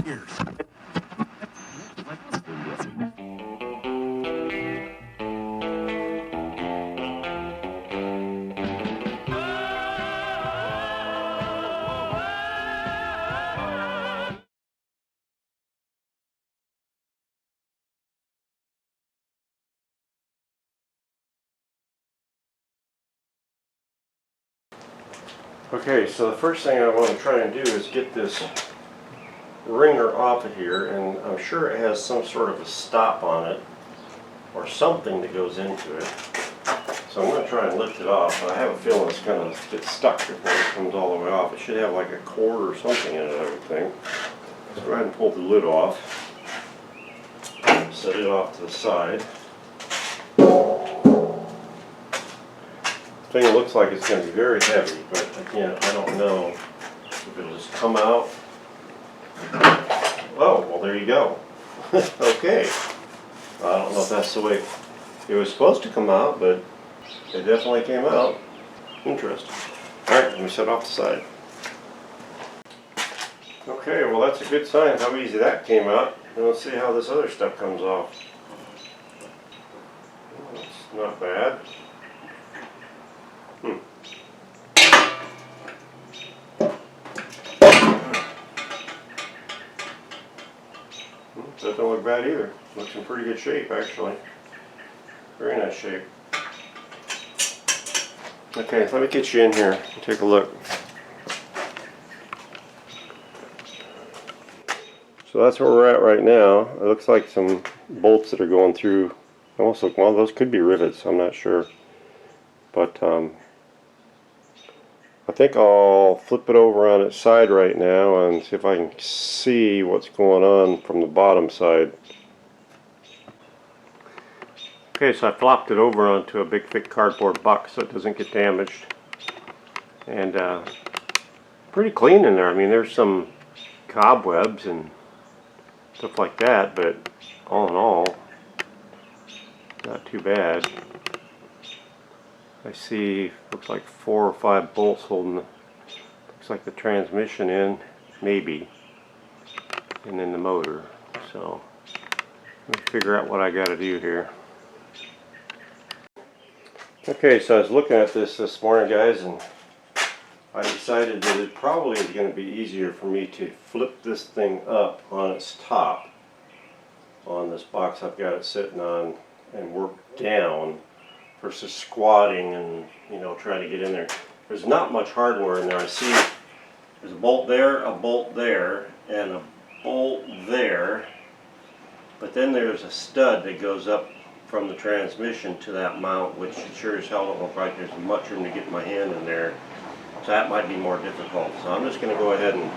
Okay, so the first thing I want to try and do is get this wringer off of here, and I'm sure it has some sort of a stop on it or something that goes into it. So I'm going to try and lift it off, but I have a feeling it's going to get stuck before it comes all the way off. It should have like a cord or something in it, I would think. So go ahead and pull the lid off. Set it off to the side. The thing looks like it's going to be very heavy, but again, I don't know if it'll just come out. Oh, well, there you go. Okay. I don't know if that's the way it was supposed to come out, but it definitely came out. Interesting. Alright, let me set it off the side. Okay, well, that's a good sign how easy that came out. Now let's see how this other stuff comes off. It's not bad. That don't look bad either. Looks in pretty good shape, actually. Very nice shape. Okay, let me get you in here and take a look. So that's where we're at right now. It looks like some bolts that are going through. Almost look, well, those could be rivets, I'm not sure. But I think I'll flip it over on its side right now and see if I can see what's going on from the bottom side. Okay, so I flopped it over onto a big thick cardboard box so it doesn't get damaged. And pretty clean in there. I mean, there's some cobwebs and stuff like that, but all in all, not too bad. I see, looks like 4 or 5 bolts holding, looks like the transmission in, maybe, and then the motor. So, let me figure out what I got to do here. Okay, so I was looking at this morning, guys, and I decided that it probably is going to be easier for me to flip this thing up on its top, on this box I've got it sitting on, and work down versus squatting and, you know, trying to get in there. There's not much hardware in there. I see there's a bolt there, and a bolt there, but then there's a stud that goes up from the transmission to that mount, which sure as hell don't look like there's much room to get my hand in there. So that might be more difficult. So I'm just going to go ahead and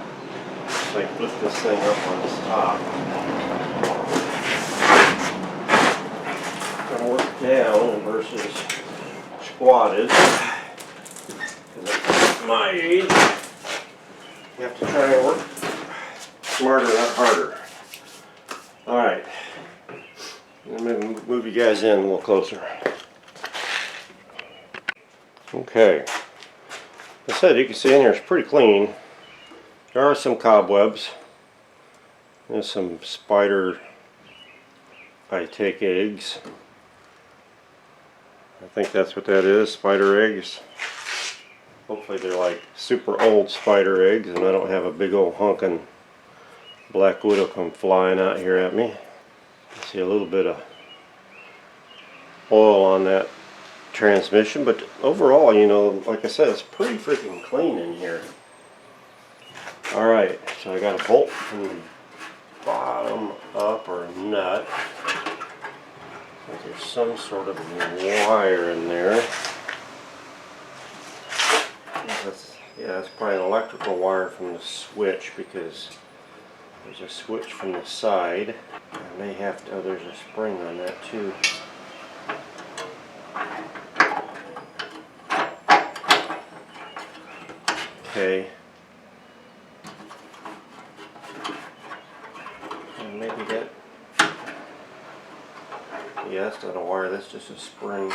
like flip this thing up on its top. And work down versus squatted. Because at my age, you have to try and work smarter, not harder. Alright. Let me move you guys in a little closer. Okay. Like I said, you can see in here it's pretty clean. There are some cobwebs. There's some spider, I take eggs. I think that's what that is, spider eggs. Hopefully they're like super old spider eggs and I don't have a big old honkin' black widow come flying out here at me. I see a little bit of oil on that transmission, but overall, you know, like I said, it's pretty freaking clean in here. Alright, so I got a bolt from the bottom up, or nut. There's some sort of wire in there. That's probably an electrical wire from the switch, because there's a switch from the side. I may have to, oh, there's a spring on that too. Okay. And maybe that, yeah, that's not a wire, that's just a spring.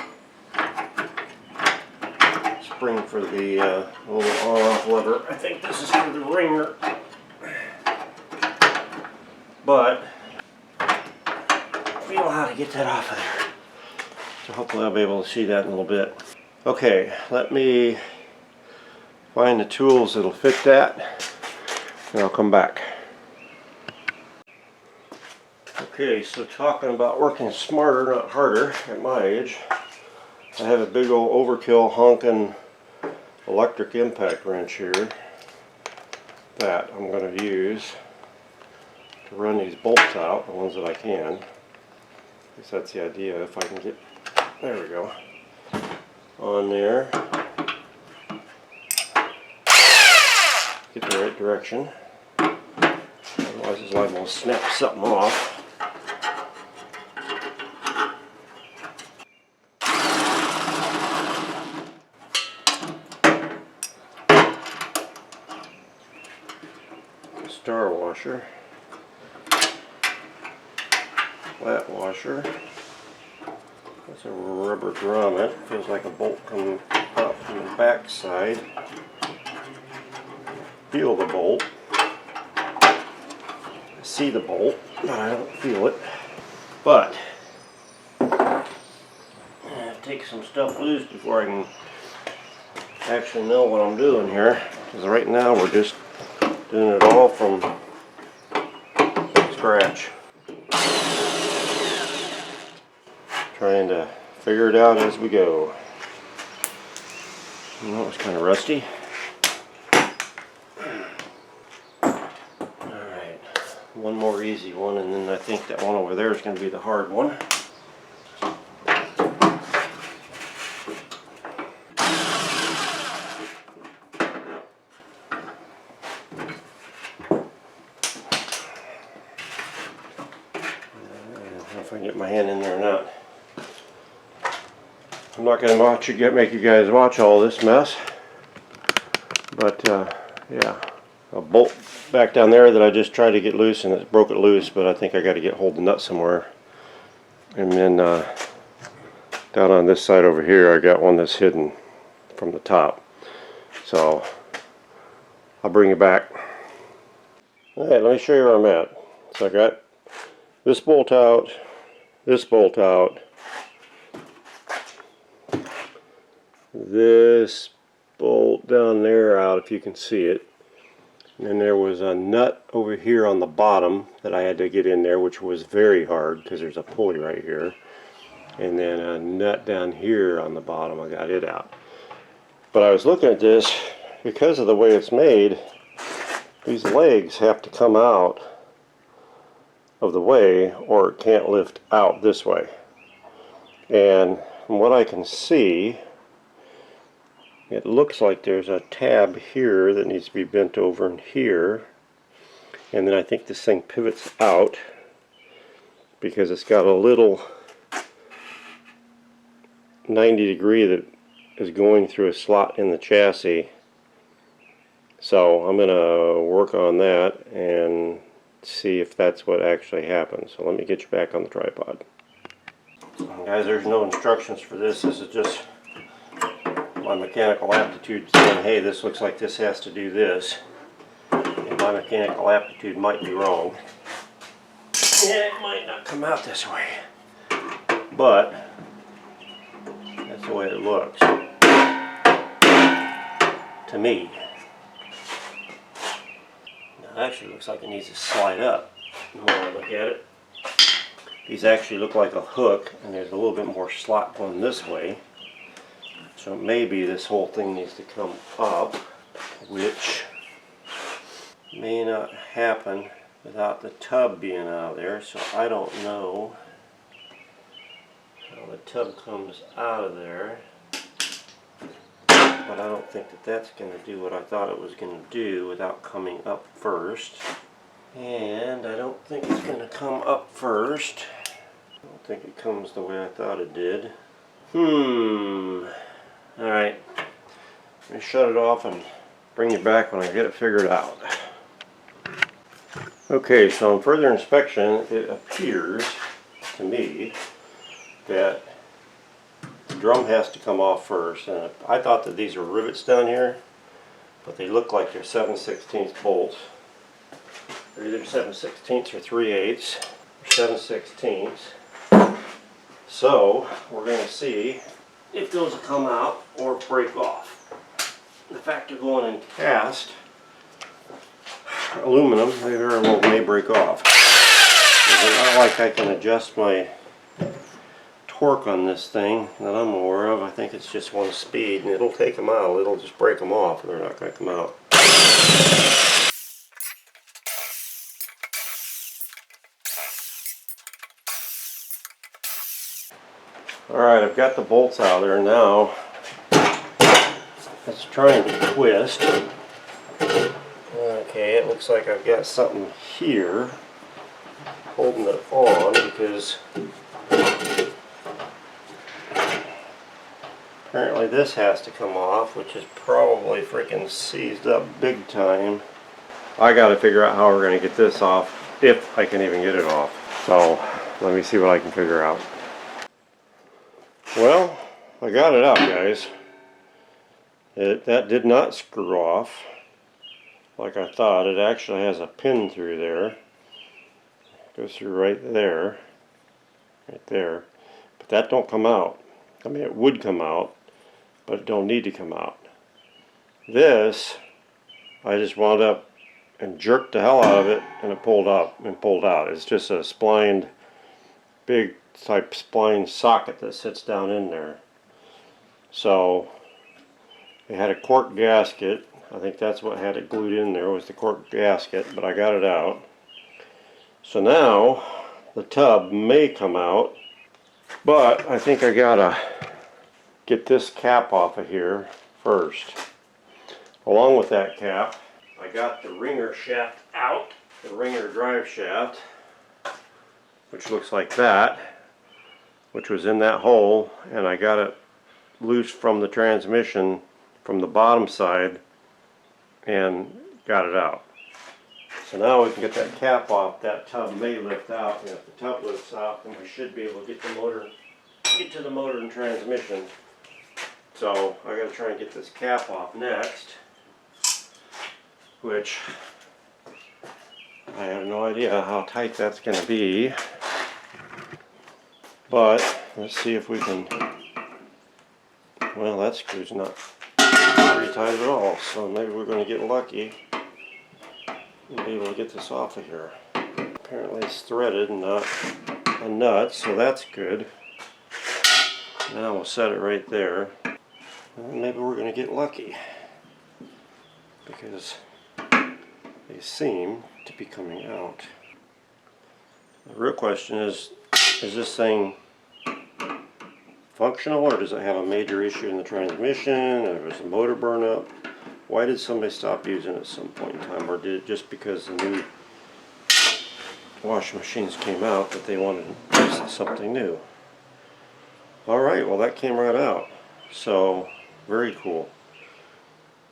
Spring for the little on-off lever. I think this is for the wringer. but we know how to get that off of there. So hopefully I'll be able to see that in a little bit. Okay, let me find the tools that'll fit that, and I'll come back. Okay, so talking about working smarter, not harder, at my age, I have a big old overkill honking electric impact wrench here that I'm going to use to run these bolts out, the ones that I can. At least that's the idea, if I can get, there we go, on there. Get the right direction. Otherwise it's liable to snap something off. Star washer, flat washer. That's a rubber grommet. Feels like a bolt coming up from the back side. Feel the bolt. I see the bolt, but I don't feel it. But I have to take some stuff loose before I can actually know what I'm doing here. Because right now we're just doing it all from scratch. Trying to figure it out as we go. That was kind of rusty. Alright, one more easy one, and then I think that one over there is going to be the hard one. If I can get my hand in there or not. I'm not going to make you guys watch all this mess, but yeah, a bolt back down there that I just tried to get loose and it broke it loose, but I think I got to hold the nut somewhere. And then down on this side over here I got one that's hidden from the top, so I'll bring it back. Alright, let me show you where I'm at. So I got this bolt out, this bolt out, this bolt down there out, if you can see it, and then there was a nut over here on the bottom that I had to get in there, which was very hard because there's a pulley right here, and then a nut down here on the bottom. I got it out. But I was looking at this, because of the way it's made, these legs have to come out of the way or it can't lift out this way. And from what I can see, it looks like there's a tab here that needs to be bent over in here, and then I think this thing pivots out because it's got a little 90-degree that is going through a slot in the chassis. So I'm going to work on that and see if that's what actually happens. So let me get you back on the tripod. Guys, there's no instructions for this. This is just my mechanical aptitude saying, hey, this looks like this has to do this. And my mechanical aptitude might be wrong. Yeah, it might not come out this way. But that's the way it looks to me. Now it actually looks like it needs to slide up when I look at it. These actually look like a hook, and there's a little bit more slot going this way. So maybe this whole thing needs to come up, which may not happen without the tub being out of there. So I don't know how the tub comes out of there. But I don't think that that's going to do what I thought it was going to do without coming up first. And I don't think it's going to come up first. I don't think it comes the way I thought it did. Alright, let me shut it off and bring you back when I get it figured out. Okay, so on further inspection, it appears to me that the drum has to come off first. And I thought that these were rivets down here, but they look like they're 7/16 bolts. They're either 7/16 or 3/8 or 7/16. So we're going to see if those will come out or break off. The fact they're going in cast aluminum, they very well may break off. It's not like I can adjust my torque on this thing that I'm aware of. I think it's just one speed, and it'll take them out. It'll just break them off, and they're not going to come out. Alright, I've got the bolts out of there now. Let's try and twist. Okay, it looks like I've got something here holding it on, because apparently this has to come off, which is probably freaking seized up big time. I got to figure out how we're going to get this off, if I can even get it off. So let me see what I can figure out. Well, I got it out, guys. That did not screw off like I thought. It actually has a pin through there. Goes through right there. Right there. But that don't come out. I mean, it would come out, but it don't need to come out. This, I just wound up and jerked the hell out of it, and it pulled up and pulled out. It's just a splined, big type spline socket that sits down in there. So it had a cork gasket. I think that's what had it glued in there, was the cork gasket, but I got it out. So now the tub may come out, but I think I gotta get this cap off of here first. Along with that cap, I got the wringer shaft out, the wringer drive shaft, which looks like that, which was in that hole, and I got it loose from the transmission from the bottom side and got it out. So now we can get that cap off. That tub may lift out, and if the tub lifts out, then we should be able to get to the motor and transmission. So I got to try and get this cap off next, which I have no idea how tight that's going to be. But let's see if we can. Well, that screw's not very tight at all, so maybe we're going to get lucky and be able to get this off of here. Apparently it's threaded and not a nut, so that's good. Now we'll set it right there. And maybe we're going to get lucky, because they seem to be coming out. The real question is this thing functional, or does it have a major issue in the transmission, or was the motor burn up? Why did somebody stop using it at some point in time, or did it just because the new washing machines came out that they wanted to test something new? Alright, well that came right out. So, very cool.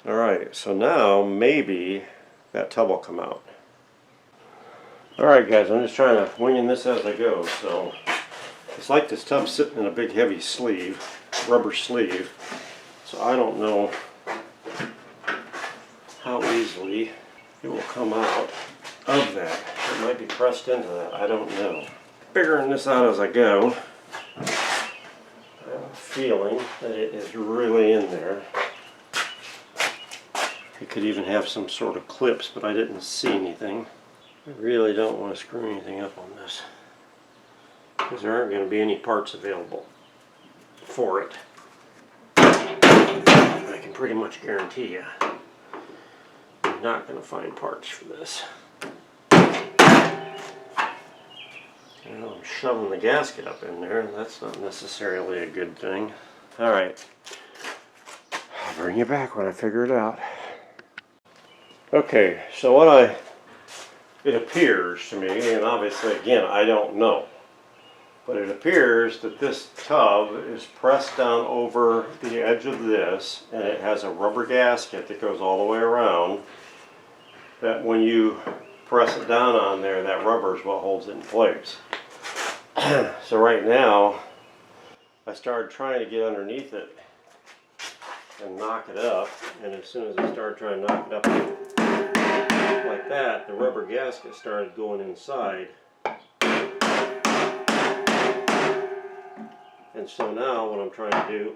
Alright, so now maybe that tub will come out. Alright guys, I'm just trying to wing this as I go. So it's like this tub's sitting in a big heavy sleeve, rubber sleeve. So I don't know how easily it will come out of that. It might be pressed into that, I don't know. Figuring this out as I go. I have a feeling that it is really in there. It could even have some sort of clips, but I didn't see anything. I really don't want to screw anything up on this, because there aren't going to be any parts available for it. I can pretty much guarantee you I'm not going to find parts for this. You know, I'm shoving the gasket up in there, and that's not necessarily a good thing. Alright, I'll bring you back when I figure it out. Okay, so it appears to me, and obviously again I don't know, but it appears that this tub is pressed down over the edge of this, and it has a rubber gasket that goes all the way around, that when you press it down on there, that rubber is what holds it in place. So right now I started trying to get underneath it and knock it up, and as soon as I started trying to knock it up, like that, the rubber gasket started going inside. And so now what I'm trying to do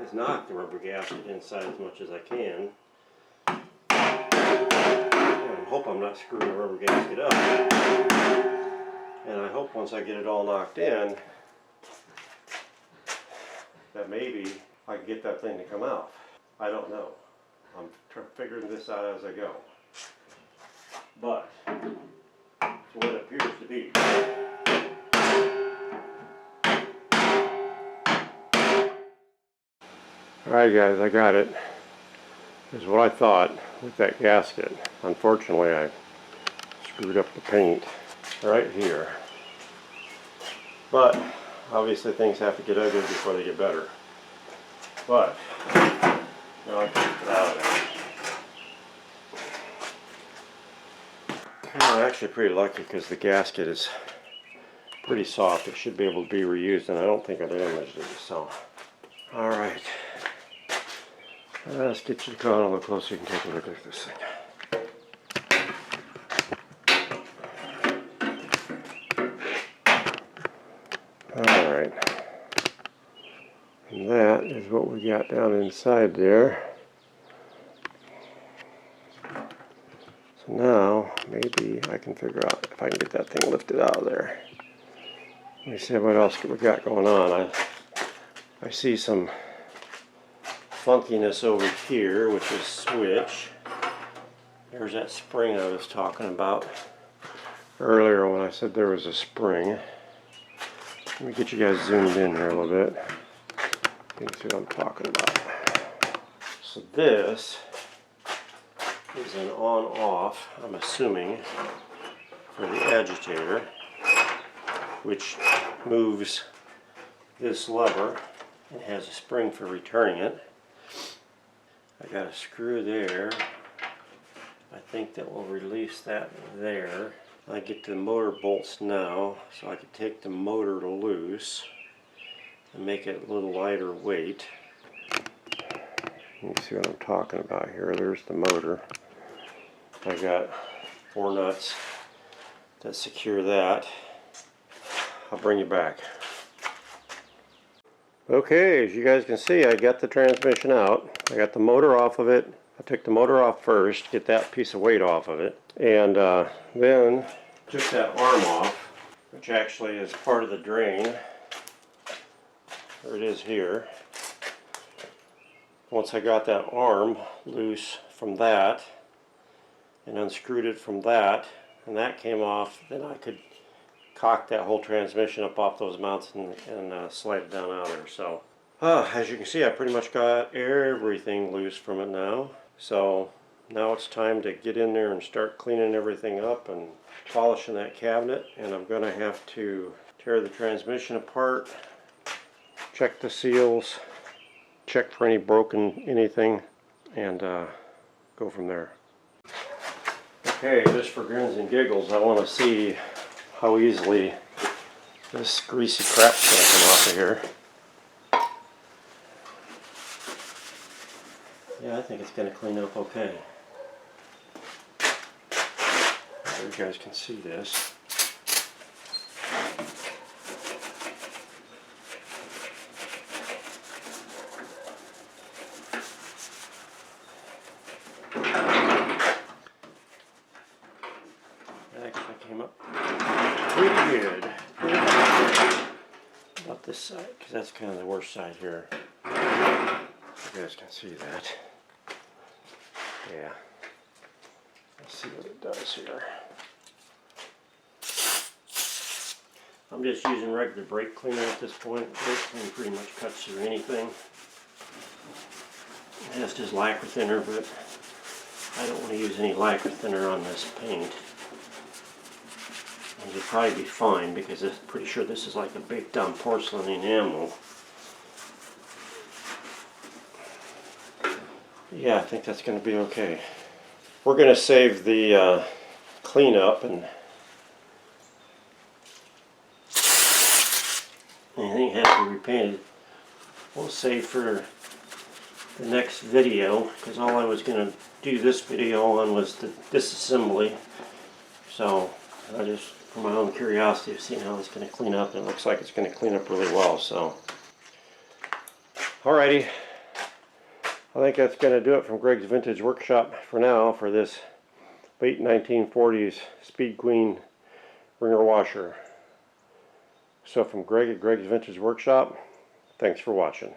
is knock the rubber gasket inside as much as I can. And I hope I'm not screwing the rubber gasket up. And I hope once I get it all knocked in, that maybe I can get that thing to come out. I don't know. I'm figuring this out as I go. But it's what it appears to be. Alright guys, I got it. This is what I thought with that gasket. Unfortunately, I screwed up the paint right here. But obviously things have to get ugly before they get better. But now I can get it out of there. I'm actually pretty lucky because the gasket is pretty soft. It should be able to be reused, and I don't think I damaged it. So, all right. Let's get you to come on a little closer. You can take a look at this thing. Alright. And that is what we got down inside there. So now, maybe I can figure out if I can get that thing lifted out of there. Let me see what else we got going on. I see some funkiness over here with this switch. There's that spring I was talking about earlier when I said there was a spring. Let me get you guys zoomed in here a little bit. You can see what I'm talking about. So this is an on-off, I'm assuming, for the agitator, which moves this lever and has a spring for returning it. I got a screw there. I think that will release that there. I get the motor bolts now, so I can take the motor loose and make it a little lighter weight. You can see what I'm talking about here. There's the motor. I got 4 nuts that secure that. I'll bring you back. Okay, as you guys can see, I got the transmission out. I got the motor off of it. I took the motor off first, get that piece of weight off of it, and then took that arm off, which actually is part of the drain. There it is here. Once I got that arm loose from that and unscrewed it from that, and that came off, then I could cock that whole transmission up off those mounts and slide it down out of there. So as you can see, I pretty much got everything loose from it now. So now it's time to get in there and start cleaning everything up and polishing that cabinet. And I'm going to have to tear the transmission apart, check the seals, check for any broken anything, and go from there. Okay, just for grins and giggles, I want to see how easily this greasy crap's going to come off of here. Yeah, I think it's going to clean up okay. You guys can see this. It actually came up pretty good. About this side, because that's kind of the worst side here. You guys can see that. Yeah. Let's see what it does here. I'm just using regular brake cleaner at this point. Brake cleaner pretty much cuts through anything. It's just lacquer thinner, but I don't want to use any lacquer thinner on this paint. And you'll probably be fine because I'm pretty sure this is like a baked down porcelain enamel. Yeah, I think that's going to be okay. We're going to save the cleanup and anything has to be repainted. We'll save for the next video, because all I was going to do this video on was the disassembly. So I just, for my own curiosity, have seen how it's going to clean up, and it looks like it's going to clean up really well. So, alrighty, I think that's going to do it from Gregg's Vintage Workshop for now for this late 1940s SpeedQueen Wringer washer. So from Gregg at Gregg's Vintage Workshop, thanks for watching.